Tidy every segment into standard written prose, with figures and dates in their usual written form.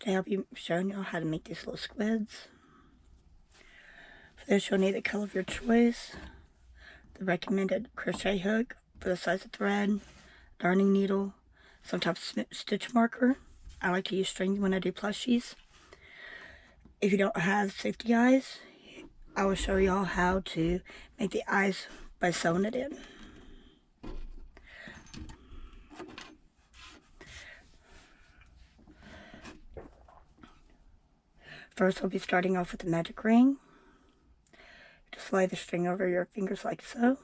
Today I'll be showing you how to make these little squids. For this you'll need the color of your choice, the recommended crochet hook for the size of thread, darning needle, some type of stitch marker. I like to use string when I do plushies. If you don't have safety eyes, I will show y'all how to make the eyes by sewing it in. First, we'll be starting off with the magic ring. Just lay the string over your fingers like so.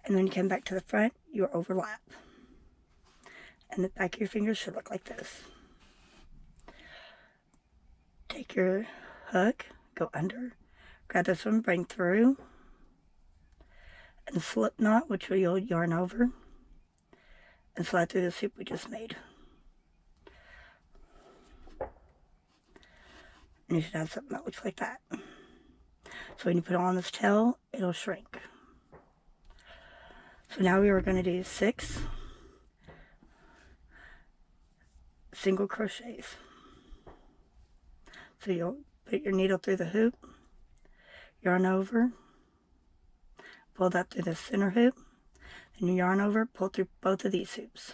And when you come back to the front, you overlap. And the back of your fingers should look like this. Take your hook, go under, grab this one, bring through, and slip knot, which you'll yarn over, and slide through the hoop we just made. And you should have something that looks like that. So when you put it on this tail, it'll shrink. So now we are going to do 6 single crochets. So you'll put your needle through the hoop, yarn over, pull that through the center hoop, and you yarn over, pull through both of these hoops.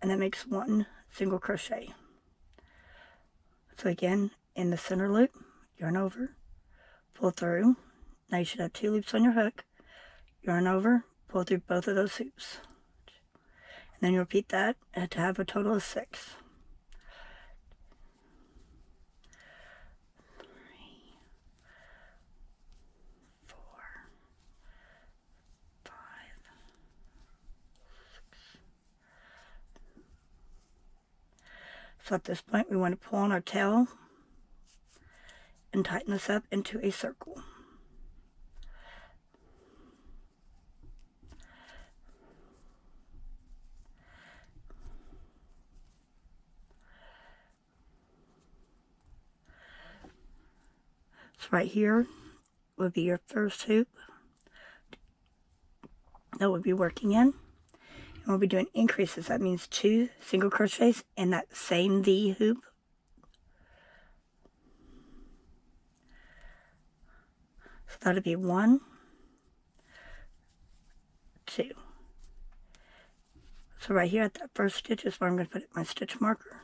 And that makes 1 single crochet. So again, in the center loop, yarn over, pull through. Now you should have 2 loops on your hook, yarn over, pull through both of those hoops. And then you repeat that to have a total of 6. 3, 4, 5, 6. So at this point, we want to pull on our tail and tighten this up into a circle. So right here would be your first hoop that we'll be working in. And we'll be doing increases. That means 2 single crochets in that same V hoop. So that'll be 1, 2. So right here at that first stitch is where I'm going to put my stitch marker.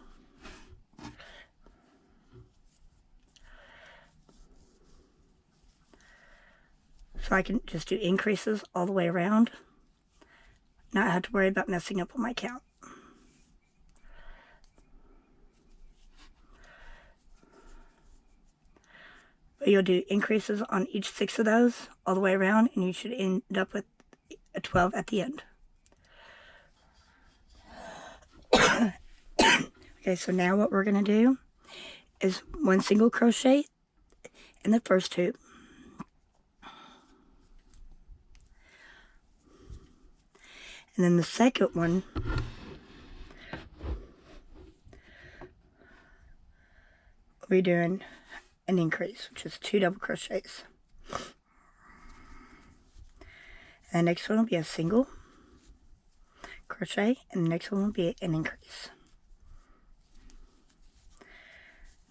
So I can just do increases all the way around. Not have to worry about messing up on my count. But you'll do increases on each 6 of those all the way around, and you should end up with a 12 at the end. Okay, so now what we're going to do is 1 single crochet in the first hoop. And then the second one, we'll be doing an increase, which is 2 double crochets. And the next one will be a single crochet, and the next one will be an increase.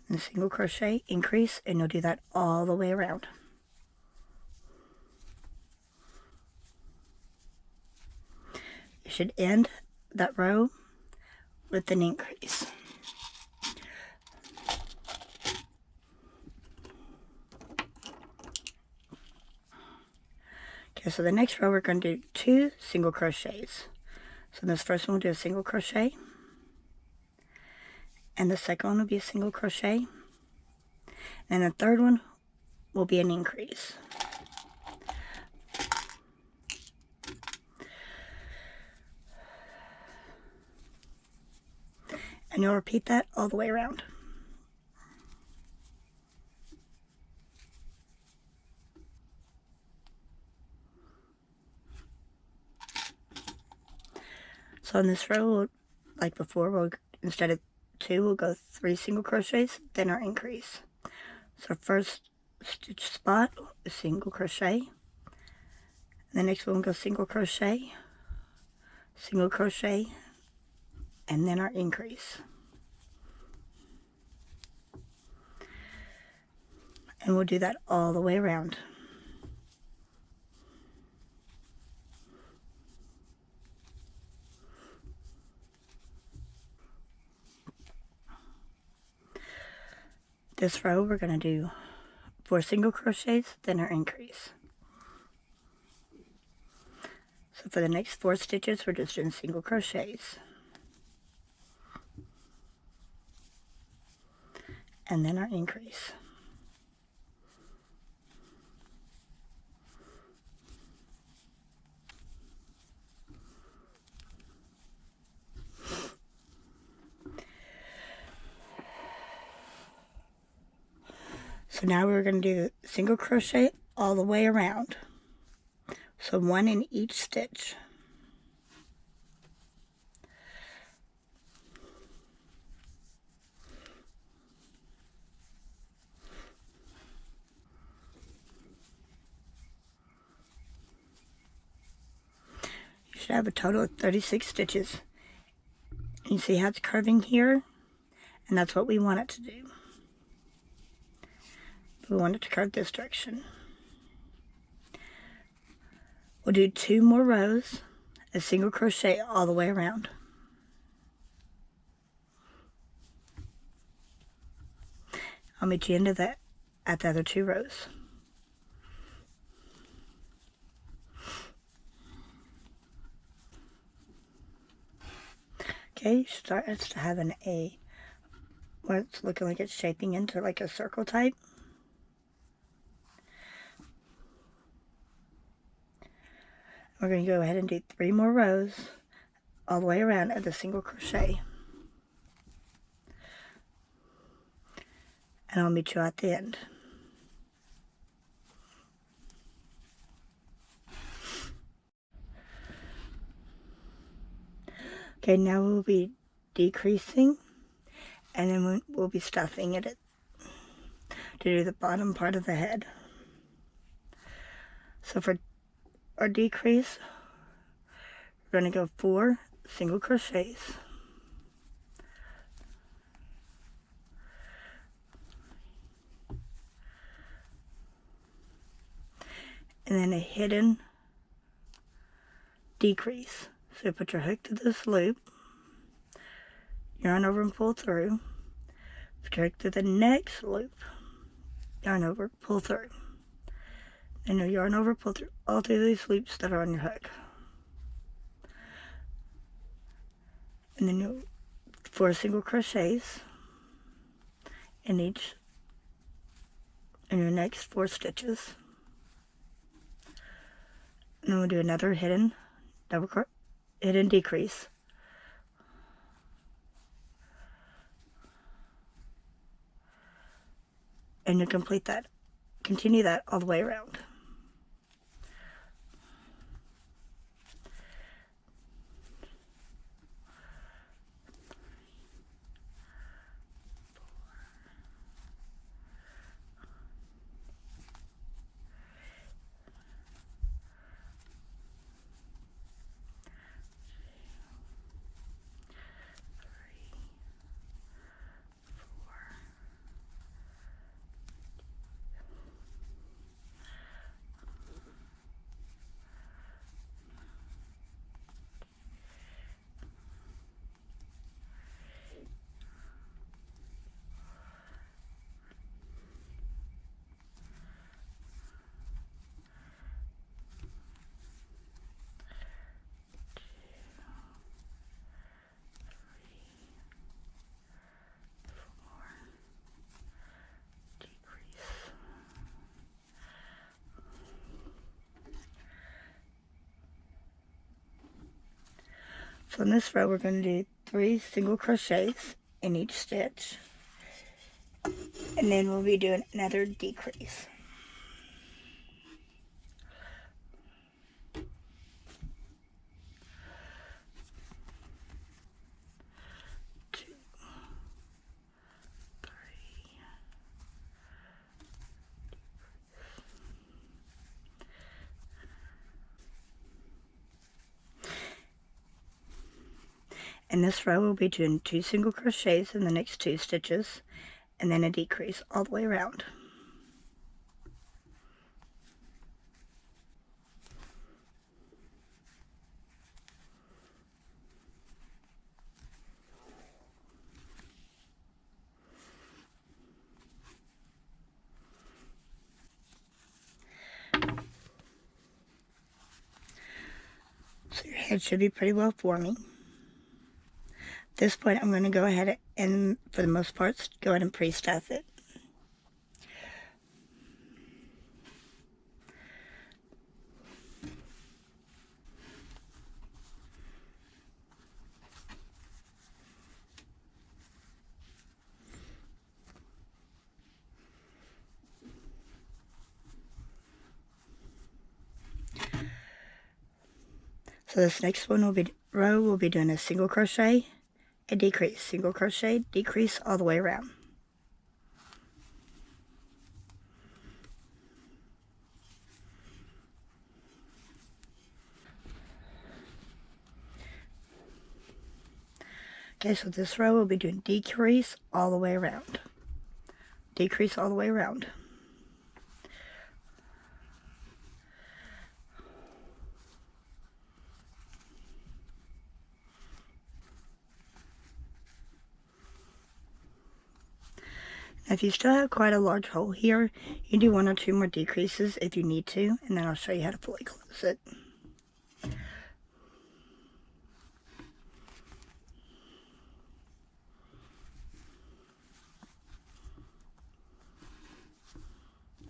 And a single crochet, increase, and you'll do that all the way around. You should end that row with an increase. Okay, so the next row we're going to do 2 single crochets. So this first one will do a single crochet, and the second one will be a single crochet, and the third one will be an increase. And you'll repeat that all the way around. So in this row, like before, instead of 2, we'll go 3 single crochets, then our increase. So first stitch spot, a single crochet. And the next one will go single crochet, and then our increase. And we'll do that all the way around. This row we're going to do 4 single crochets, then our increase. So for the next 4 stitches, we're just doing single crochets. And then our increase. So now we're going to do single crochet all the way around. So 1 in each stitch. You should have a total of 36 stitches. You see how it's curving here? And that's what we want it to do. We want it to curve this direction. We'll do 2 more rows of single crochet all the way around. I'll meet you into that at the other 2 rows. Okay, you start having a, where it's looking like it's shaping into like a circle type. We're going to go ahead and do 3 more rows all the way around at the single crochet. And I'll meet you at the end. Okay, now we'll be decreasing, and then we'll be stuffing it to do the bottom part of the head. So for our decrease, we're going to go 4 single crochets. And then a hidden decrease. So put your hook to this loop, yarn over and pull through, put your hook to the next loop, yarn over, pull through. Then you'll yarn over, pull through all 3 of these loops that are on your hook. And then you'll 4 single crochets in your next 4 stitches. And then we'll do another hidden decrease. And you'll continue that all the way around. So in this row, we're going to do 3 single crochets in each stitch. And then we'll be doing another decrease. In this row, we'll be doing 2 single crochets in the next 2 stitches, and then a decrease all the way around. head should be pretty well forming. At this point, I'm going to go ahead and, for the most part, go ahead and pre-stuff it. So this next row will be doing a single crochet, a decrease, single crochet, decrease all the way around. Okay, so this row will be doing decrease all the way around. Decrease all the way around. If you still have quite a large hole here, you can do 1 or 2 more decreases if you need to, and then I'll show you how to fully close it.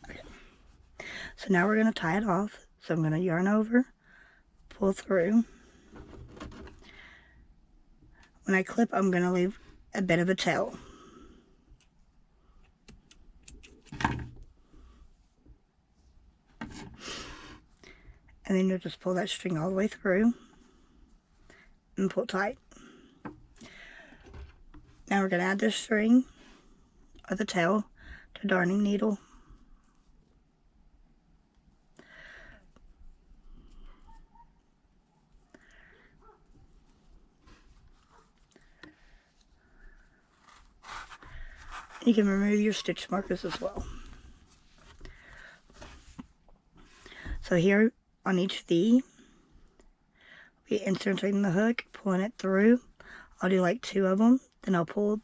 Okay. So now we're going to tie it off. So I'm going to yarn over, pull through. When I clip, I'm going to leave a bit of a tail. And then you'll just pull that string all the way through and pull tight. Now we're going to add this string, or the tail, to darning needle. You can remove your stitch markers as well. So here on each V, be inserting the hook, pulling it through. I'll do like 2 of them, then I'll pull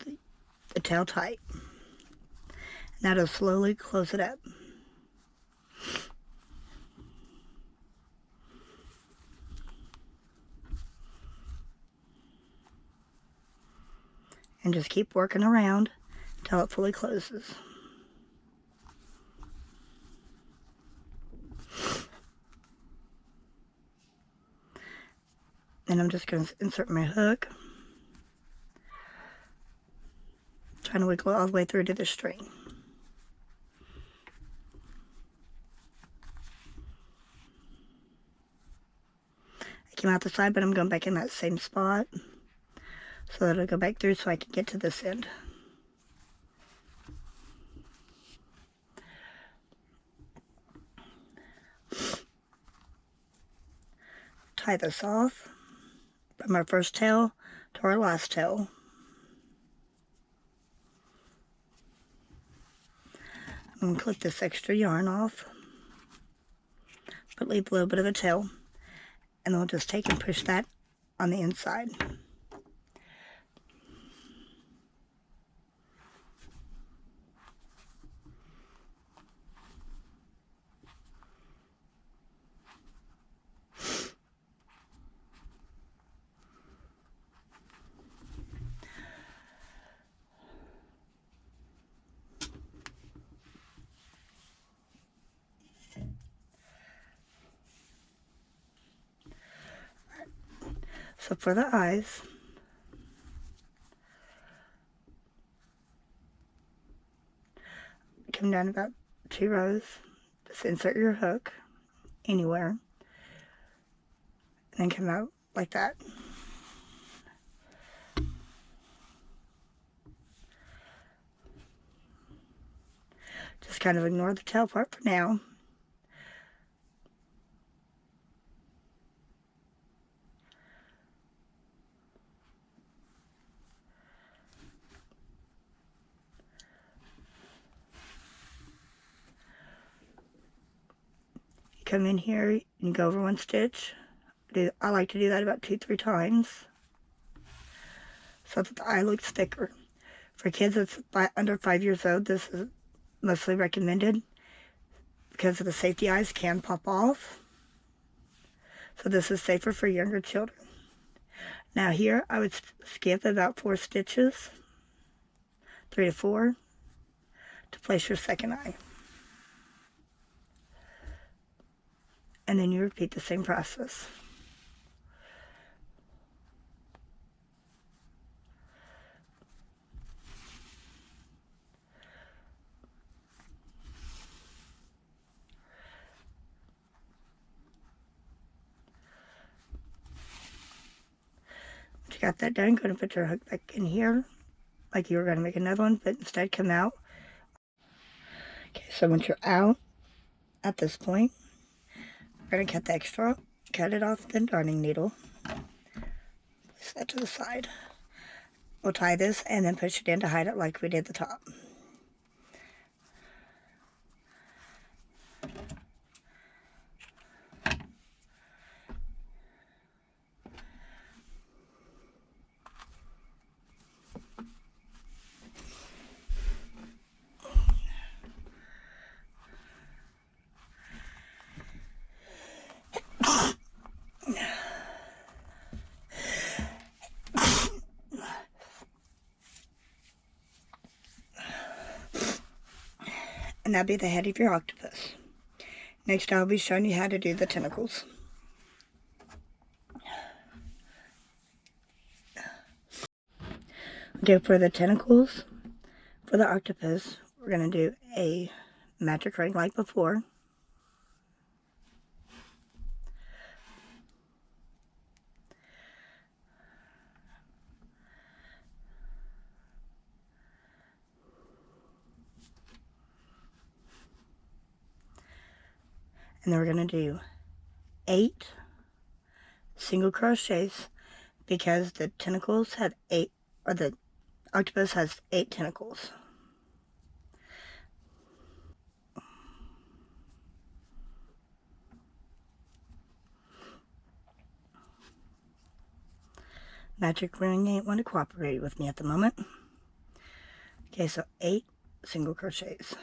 the tail tight. And that'll slowly close it up. And just keep working around until it fully closes. And I'm just going to insert my hook, trying to wiggle it all the way through to the string. I came out the side, but I'm going back in that same spot so that it'll go back through so I can get to this end. Tie this off from our first tail to our last tail. I'm going to clip this extra yarn off, but leave a little bit of a tail, and then we'll just take and push that on the inside. So for the eyes, come down about 2 rows, just insert your hook anywhere, and then come out like that. Just kind of ignore the tail part for now. Come in here and go over 1 stitch. I like to do that about 2-3 times so that the eye looks thicker. For kids that's under 5 years old, this is mostly recommended because of the safety eyes can pop off. So this is safer for younger children. Now here I would skip about 4 stitches, 3 to 4, to place your second eye. And then you repeat the same process. Once you got that done, you're going to put your hook back in here like you were going to make another one, but instead come out. Okay, so once you're out at this point, we're going to cut the extra, cut it off the darning needle, place that to the side. We'll tie this and then push it in to hide it like we did the top. And that'll be the head of your octopus. Next, I'll be showing you how to do the tentacles. Okay, for the tentacles, for the octopus, we're going to do a magic ring like before. And then we're going to do 8 single crochets because the tentacles have 8, or the octopus has 8 tentacles. Magic ring ain't want to cooperate with me at the moment. Okay, so 8 single crochets.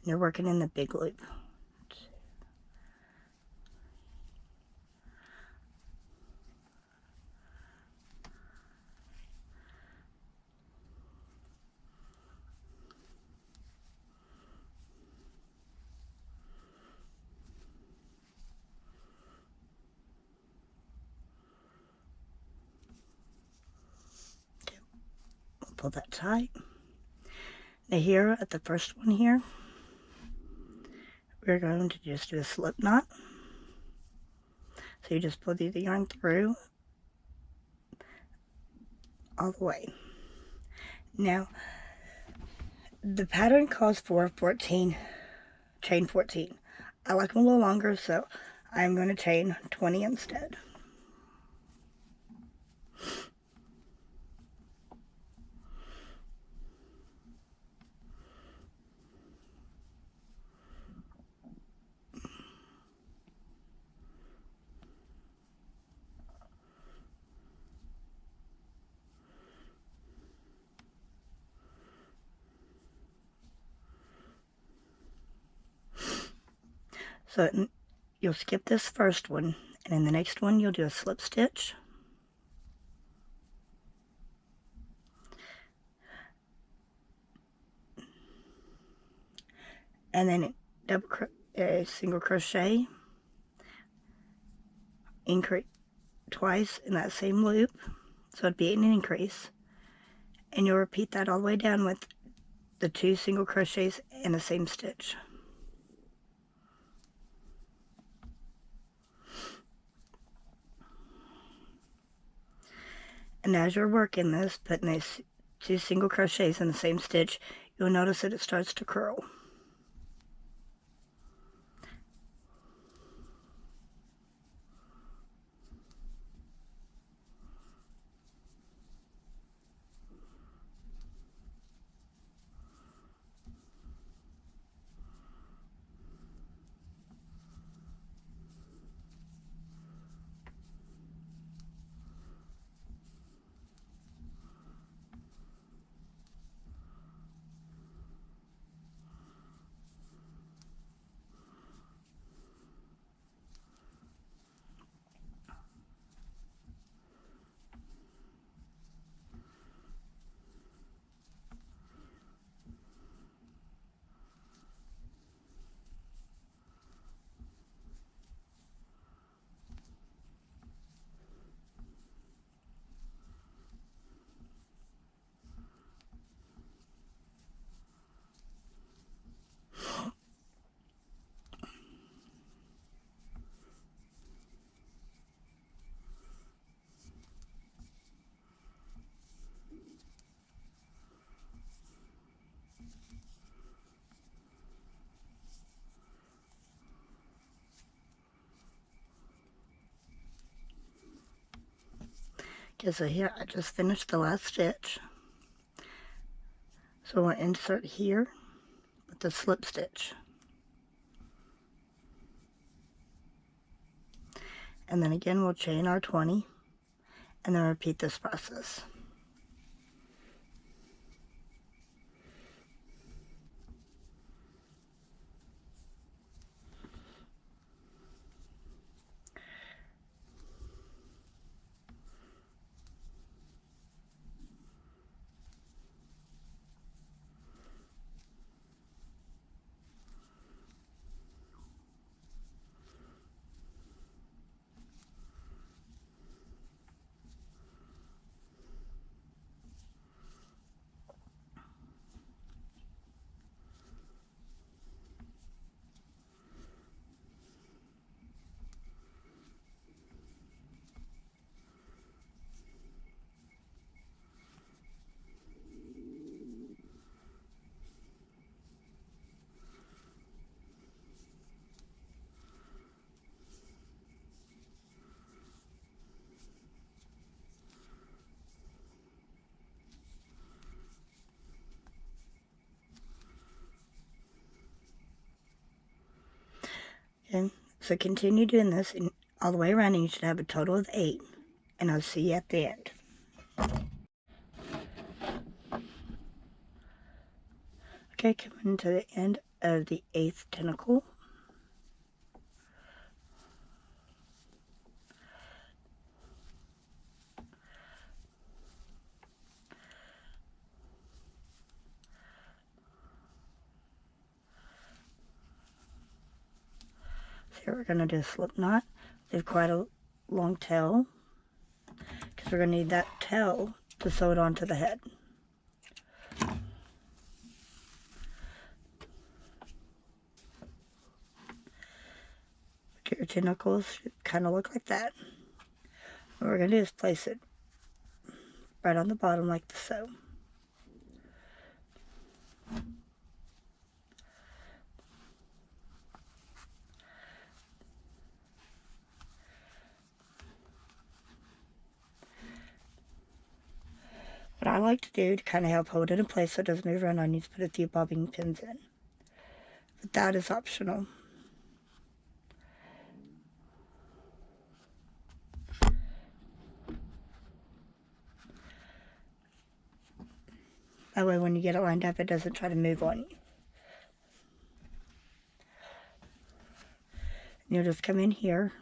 And you're working in the big loop. Pull that tight. Now here at the first one here, we're going to just do a slip knot. So you just pull the yarn through all the way. Now, the pattern calls for 14, chain 14. I like them a little longer, so I'm going to chain 20 instead. So you'll skip this first one, and in the next one you'll do a slip stitch. And then a single crochet, increase twice in that same loop, so it'd be an increase. And you'll repeat that all the way down with the 2 single crochets in the same stitch. And as you're working this, putting these 2 single crochets in the same stitch, you'll notice that it starts to curl. Okay, so here I just finished the last stitch. So we'll insert here with the slip stitch. And then again we'll chain our 20 and then repeat this process. Okay, so continue doing this all the way around, and you should have a total of 8. And I'll see you at the end. Okay, coming to the end of the 8th tentacle. So here we're going to do a slip knot. Leave quite a long tail, because we're going to need that tail to sew it onto the head. Your tentacles should kind of look like that. What we're going to do is place it right on the bottom like so. What I like to do to kind of help hold it in place so it doesn't move around, I need to put a few bobbing pins in. But that is optional. That way when you get it lined up, it doesn't try to move on you. And you'll just come in here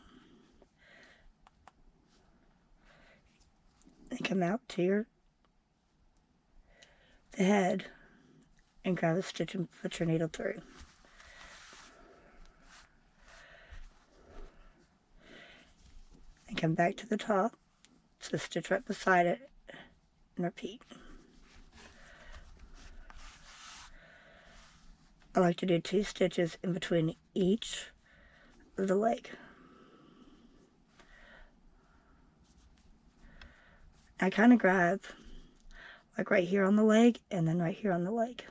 and come out to the head and grab a stitch and put your needle through. And come back to the top, so stitch right beside it and repeat. I like to do 2 stitches in between each of the leg. I kind of grab like right here on the leg and then right here on the leg.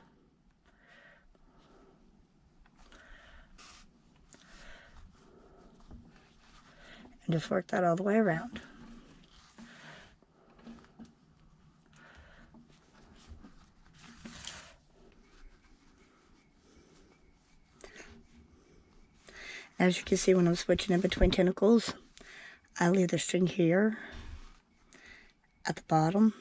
And just work that all the way around. As you can see, when I'm switching in between tentacles, I leave the string here at the bottom.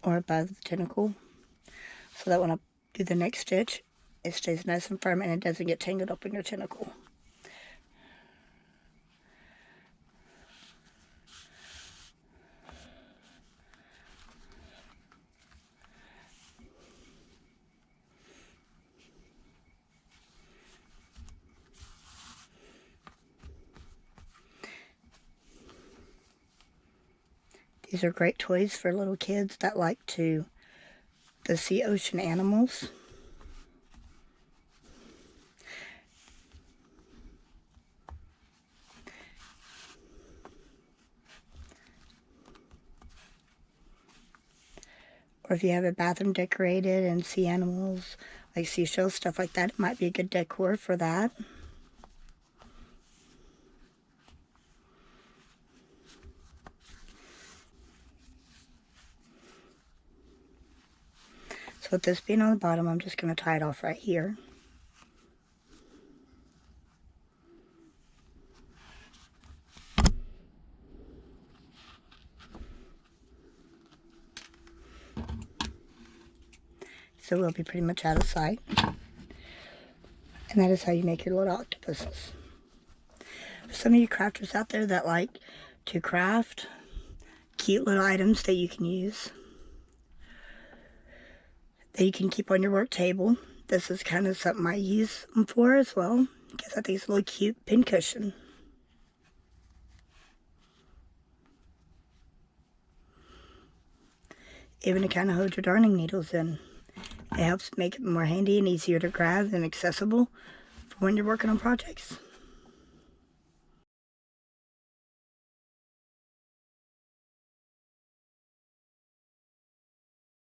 Or above the tentacle, so that when I do the next stitch, it stays nice and firm and it doesn't get tangled up in your tentacle. These are great toys for little kids that like to see ocean animals. Or if you have a bathroom decorated and see animals, like seashells, stuff like that, it might be a good decor for that. So with this being on the bottom, I'm just going to tie it off right here. So we'll be pretty much out of sight. And that is how you make your little octopuses. For some of you crafters out there that like to craft cute little items that you can use, that you can keep on your work table, this is kind of something I use them for as well, because I think it's a little cute pin cushion. Even to kind of hold your darning needles in. It helps make it more handy and easier to grab and accessible for when you're working on projects.